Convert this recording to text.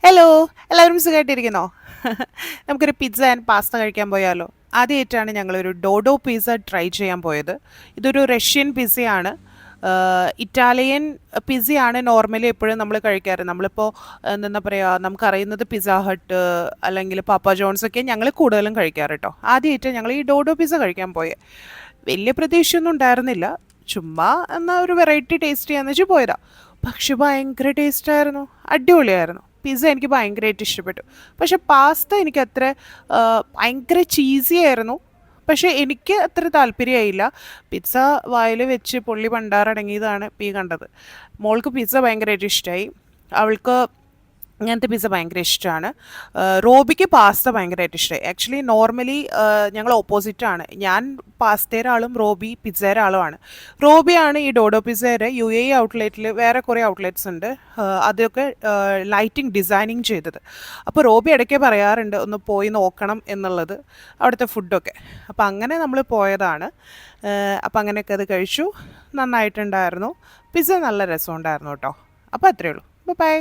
Hello! എല്ലാവരും സുഖമായിട്ടിരിക്കുന്നോ? നമുക്കൊരു പിസ്സ ആൻഡ് പാസ്ത കഴിക്കാൻ പോയാലോ? ആദ്യമായിട്ടാണ് ഞങ്ങളൊരു ഡോഡോ പിസ്സ ട്രൈ ചെയ്യാൻ പോയത്. ഇതൊരു റഷ്യൻ പിസ്സയാണ്. ഇറ്റാലിയൻ പിസ്സയാണ് നോർമലി എപ്പോഴും നമ്മൾ കഴിക്കാറ്. നമ്മളിപ്പോൾ എന്താ പറയുക, നമുക്കറിയുന്നത് പിസ്സ ഹട്ട് അല്ലെങ്കിൽ പാപ്പ ജോൺസ് ഒക്കെ ഞങ്ങൾ കൂടുതലും കഴിക്കാറ് കേട്ടോ. ആദ്യമായിട്ട് ഞങ്ങൾ ഈ ഡോഡോ പിസ്സ കഴിക്കാൻ പോയത്. വലിയ പ്രതീക്ഷയൊന്നും ഉണ്ടായിരുന്നില്ല. ചുമ്മാ എന്നാൽ ഒരു വെറൈറ്റി ടേസ്റ്റ് ചെയ്യാന്ന് വെച്ച് പോയതാ. പക്ഷെ ഭയങ്കര ടേസ്റ്റായിരുന്നു. അടിപൊളിയായിരുന്നു. പിസ്സ എനിക്ക് ഭയങ്കരമായിട്ട് ഇഷ്ടപ്പെട്ടു. പക്ഷെ പാസ്ത എനിക്ക് അത്ര ഭയങ്കര ചീസി ആയിരുന്നു. പക്ഷെ എനിക്ക് അത്ര താല്പര്യമായില്ല. പിസ്സ വായിൽ വെച്ച് പൊള്ളി പണ്ടാറടങ്ങിയതാണ് ഇപ്പം ഈ കണ്ടത്. മോൾക്ക് പിസ്സ ഭയങ്കരമായിട്ട് ഇഷ്ടമായി. അവൾക്ക് ഇങ്ങനത്തെ പിസ്സ ഭയങ്കര ഇഷ്ടമാണ്. റോബിക്ക് പാസ്ത ഭയങ്കരമായിട്ട് ഇഷ്ടമായി. ആക്ച്വലി നോർമലി ഞങ്ങൾ ഓപ്പോസിറ്റാണ്. ഞാൻ പാസ്തയുടെ ആളും റോബി പിസ്സയുടെ ആളുമാണ്. റോബിയാണ് ഈ ഡോഡോ പിസ്സയുടെ UAE ഔട്ട്ലെറ്റിൽ വേറെ കുറേ ഔട്ട്ലെറ്റ്സ് ഉണ്ട്. അതൊക്കെ ലൈറ്റിംഗ് ഡിസൈനിങ് ചെയ്തത്. അപ്പോൾ റോബി ഇടയ്ക്ക് പറയാറുണ്ട് ഒന്ന് പോയി നോക്കണം എന്നുള്ളത്, അവിടുത്തെ ഫുഡൊക്കെ. അപ്പോൾ അങ്ങനെ നമ്മൾ പോയതാണ്. അപ്പോൾ അങ്ങനെയൊക്കെ അത് കഴിച്ചു. നന്നായിട്ടുണ്ടായിരുന്നു. പിസ്സ നല്ല രസമുണ്ടായിരുന്നു കേട്ടോ. അപ്പോൾ അത്രയേ ഉള്ളൂ. ബൈ.